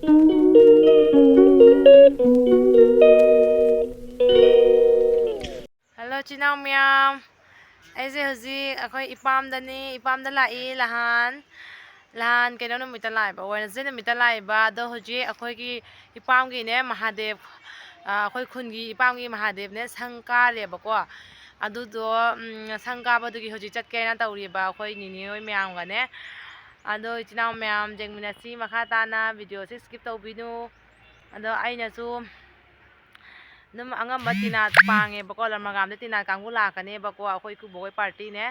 Hello, chinaw miyam. Aise hujik akhoi ipamdani ipamda lai lahan keno numita lai ba Wednesday numita lai ba do hujik akhoi ki ipamgi ne Mahadev akhoi khungi ipamgi Mahadev ne sangka le ba ko adudo sangka ba dugi hujik chatkena tawri ba akhoi nini hoi miyam ga ne ado chinaw miyam jengminasi makha tana video se skip tawbinu ado aina su num angamba tina pange bako lamagam tina kangbu lakane bako akhoi ku boi party ne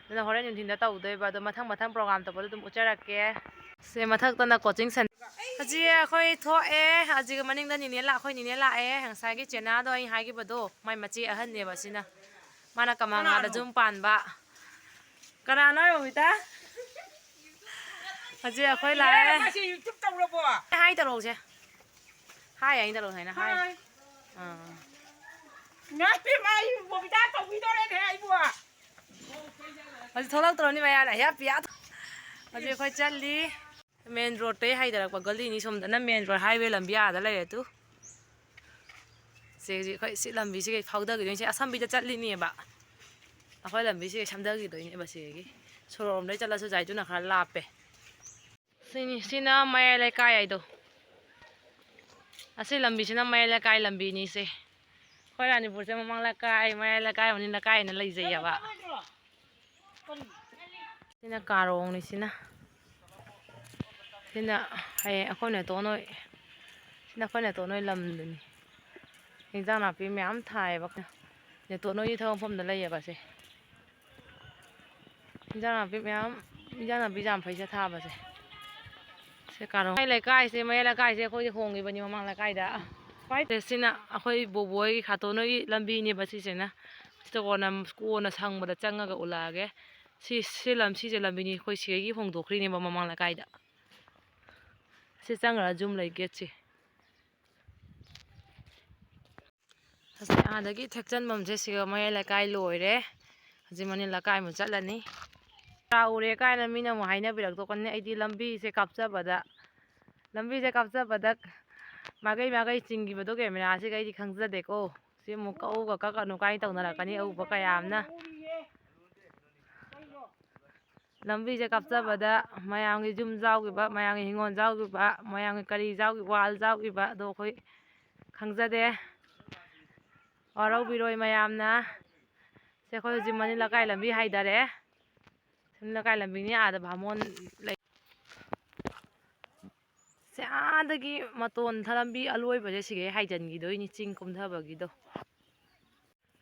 duna horen nuntin da tawdoi ba do mathang program to dum ucharake se mathak tana coaching center aji akhoi thoe aji maning da ni ne la akhoi ni ne la e hangsai gi chena do ai hai gi bado mai machi ahan ne ba sina mana kamanga da jum pan ba kana noi omita aji akhoi la e youtube tawro bo hai ta ro je hai ai ta ro hai na hai Nasi mai bobita tàu video lên thế anh bùa. Aji tholak troni maya la ya pia. Aji khoi challi main road te hai darak pa gali ni som dana main road highway lambia da lai tu. Se ji khoi si lambi si phauda gi se asam bi da challi ni ba. Akhoi lambi si samda gi doi ni ba se gi. Sorom dai chala su jai tu na khar la pe. Sini sina maya lai kai ai do. Ase lambi sina maya lai kai lambi ni se. Khoi Ranipur se mamang la kai maya la kai onin la kai na lai jai ba. Sina karong ni sina. Sina hai akhoi na to noi. Sina khoi na to noi lam ni. Injang na pi myam thai ba. Ne to noi thong phom da lai ba se. Injang na pi myam injang na pi jam phai se tha ba se. Se karong hai lai kai se maya la kai se khoi hong gi ba ni mamang la kai da. Pai sina akhoi boboi khato noi lambi ni ba si sena. Sito ko na sang ba da changa ga ulage. Si lam si je lambi ni khoi si gi hong dokri ni ba mamang la kai da. Se changa jum lai get si. Ase ada gi thakchan mam je si ga maya la kai loire. Haji mani la kai mu chatlani. Ra ure kai na mina mu haina birak to kan ne ai di lambi se kapcha bada. Lambi se kapcha bada magai chingi bado camera se gai di khangja deko se mu kau ga ka nu kai tau na la kani au ba ka yam na lambi je kapcha bada mayang gi jum jaw gi ba mayang gi hingon jaw gi ba mayang gi kari jaw gi wal jaw gi ba do khoi khangja de arau biroi mayam na se khoi jimani la kai lambi haidare sim la kai lambi ni ada bhamon adagi maton thalambi aloi baje sige haijan gi doi ni ching kum tha ba gi do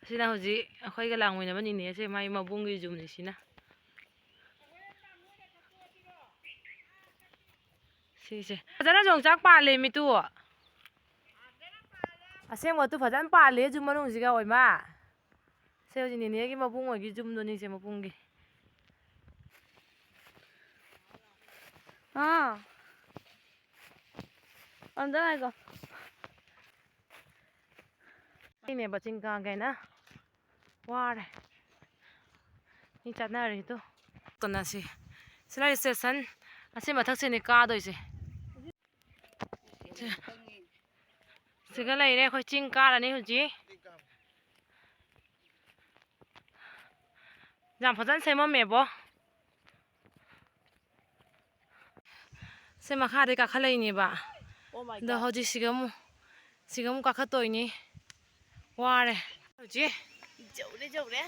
sina hoji akhoi ga langoi na bani ne se mai mabung gi jum ni sina si se jana jong chak pa le mi tu asem wa tu phajan pa le jum manung siga oi ma se hoji ni ne gi mabung oi gi jum do ni se mabung gi अंदर आएगा ini bacing kang kai na war ni chatna ri to kana si sila station ase mathak se ni ka doi se siga lai re khoi ching ka la ni huji jam phajan se ma me bo se ma kha de ka khalai ni ba दा हजी सिगम काखतोइनी वारे हजी Jaude.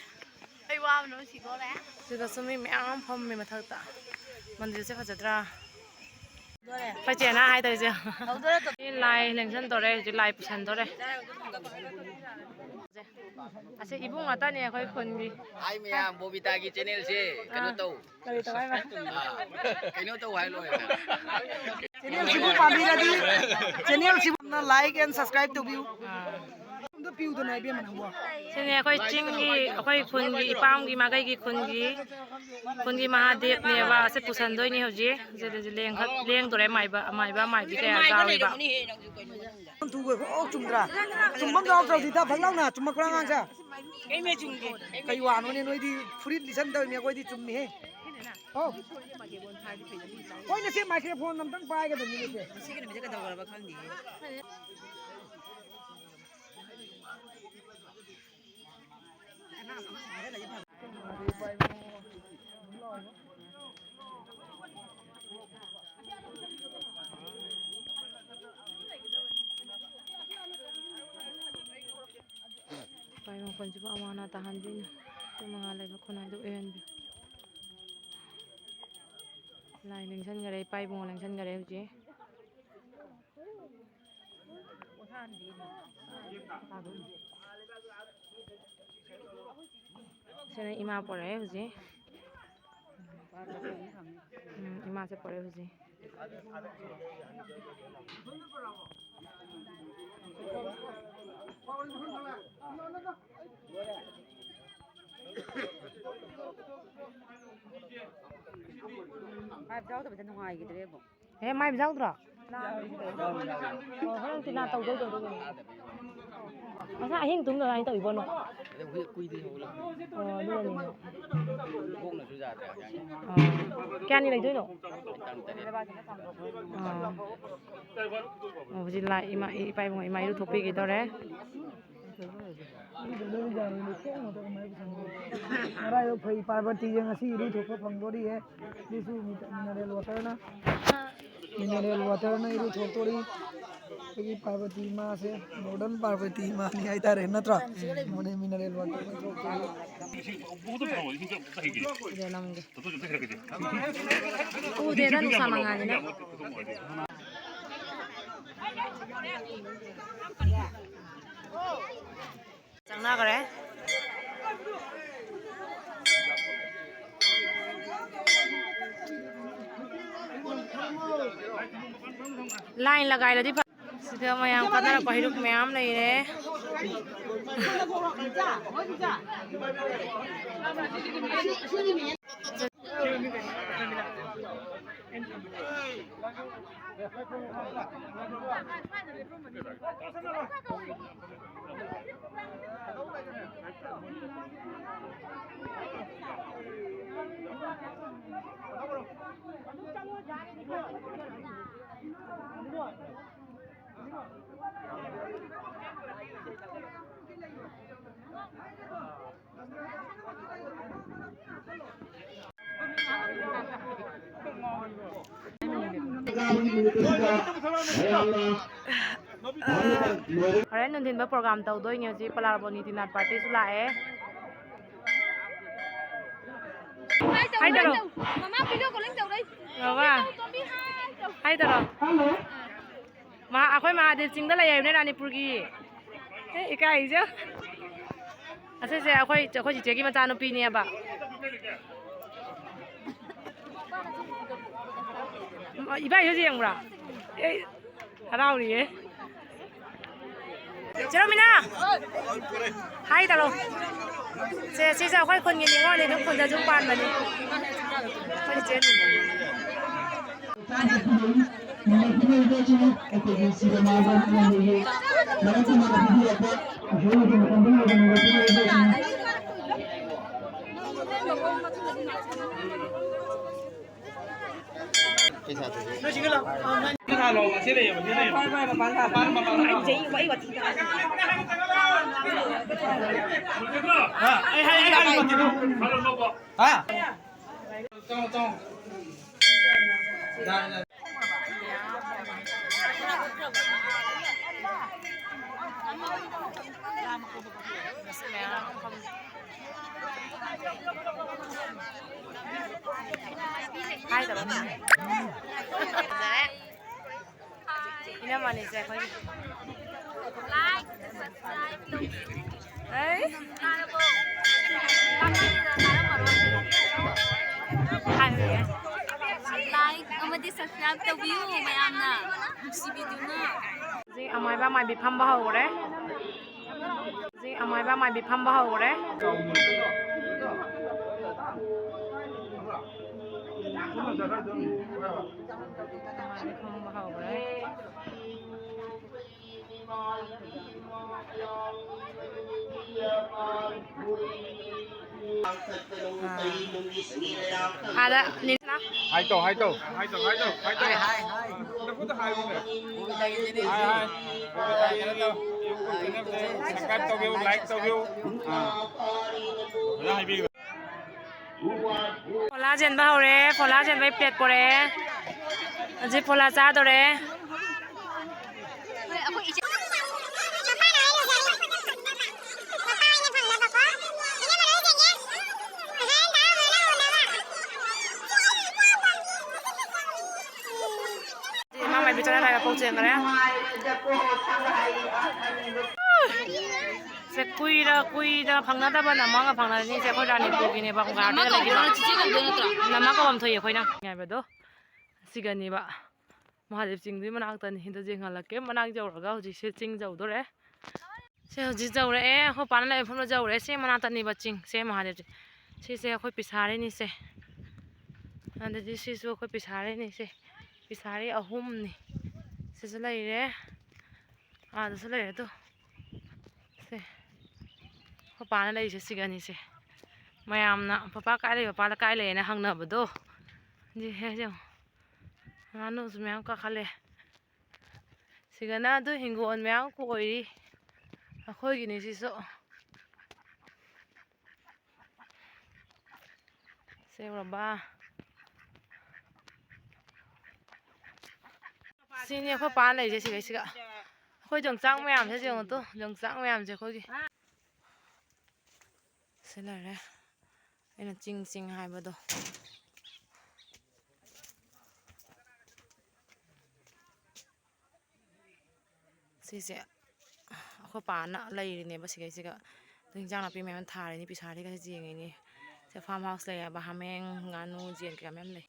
Ai wow nó chỉ có lẽ. सिदा Sumi ma'am फम मे मथकता मंदिर से फजद्रा फजेना हाय तजे लाई लेंसन तोरे हजी लाई पुसन तोरे ase ibung ata ne khoi khonbi ai mia bobita gi channel se kanu to kari to ai ma kanu to hai loi Channel sibu pami ra di. Channel sibu na like and subscribe to view. The view to nai be man bo. sene khoi chinggi khoi khungi ipamgi magai gi khungi Mahadev ne ba ase pusan doi ni hoji je leng tore mai ba bi ka jawi ba Thu go ok chumra. Chumbam jaw jaw di ta phanglau na chumak rang ang sa. cái mê chung Kai wa no ne noi di furit lisan da me ko di chumni he. Oh. Hoy na si microphone namtang paay ka dun nito. Sige na medyo kadaw ba kan di. Pai mo kon jiba awana tahan din. Tu mangalay ba ko na do en. Lai ning san gare pai mo lang san gare huji. Sana ima pore huji. Ima se pore huji. Ai đâu tao bị thân hoài cái đấy bộ. Hey, mai bizau dra. Orang tina tau doi doi doi. Masa ahing tum doi tau ibono. Quy đi hồ là Dua ni. buông là sudah ada yang Kian ni lagi doi no. tentang Jadi lah ima ipai mo ima itu topi gitu re. Marayo phai Parvati yang asi ru thoko phangdori hai. Disu mineral water na. Mineral water na iru thotori. Ki Parvati ma se modern Parvati ma ni ai ta rehna tra. Mone mineral water na thotori. Dia nam ge. Dia dah nusa mangan ni. Chẳng na cái line lagai la di pa sida mayam kadara pahiruk mayam nei re Hari nanti ba program tau doi nya si pelaraboni tinat party sula Hai taro. Mama video của lãnh đạo đây. Rồi. Hai taro. Mà akhoi ma de sing da la yai ne rani purgi. Ikai je. Ase se akhoi ji ki ma cha no pi ni ba. Ibai yo jeng bra. Harau ni Jeromina. Hai taro. Se sa akhoi kon ni ngoi le thuk kon da jung pan ba ni. Kon chen ni. Hai taro. Ini mana sih kau? Like, subscribe, Eh? like, amadi subscribe to view mayam na. Si video na. Ji amai ba mai bi pham ba ho re. Ji amai ba mai bi pham ba ho re. Ada nina. Hai tổ nó có hai luôn này hai subscribe tao view like tao view là hai view Phola jen ba hore, phola jen bai plate pore. Aji phola cha dore. Mày bị cho nên là câu chuyện rồi đấy. Sẽ quy ra phẳng nát ba nằm ngang phẳng nát như sẽ coi ra niệm bùi này bằng gà này là cái đó. Nằm ngang có bầm thôi vậy na. Ngày bây đó, xí gần như vậy. Mà để chỉnh đi mà năng tần hiện tại chỉnh là kiếm mà năng dầu rồi gạo chỉ sẽ chỉnh dầu đó đấy. Sẽ chỉ dầu đấy, họ bán lại phong dầu đấy, sẽ mà năng tần đi bắt chỉnh, sẽ mà để sẽ khôi bị xả đấy ní sẽ. Anh để sẽ khôi bị xả đấy ní sẽ. Pisari ahum ni. Sesalai re. Ah, sesalai re tu. Se. Papa na lai se sigani se. Mayam na papa kai lai papa la kai lai na hang na bado. Ji he jo. Anu sumyam ka khale. Sigana tu hingon myam ko oi. Akhoi gi ni si so. Se raba. Xin nhiều các bạn này chứ cái ạ. Khôi trồng trắng mèm thế chứ tôi trồng trắng mèm chứ khôi gì. Sẽ là đây. Đây là chinh hai bữa đồ. Xin sẽ. Khôi bán ạ lấy này bác sĩ cái ạ. Tình trạng là bị mèm thả này bị xả đi cái gì này. Sẽ farm house này bà ham em nganu diện cái mèm này.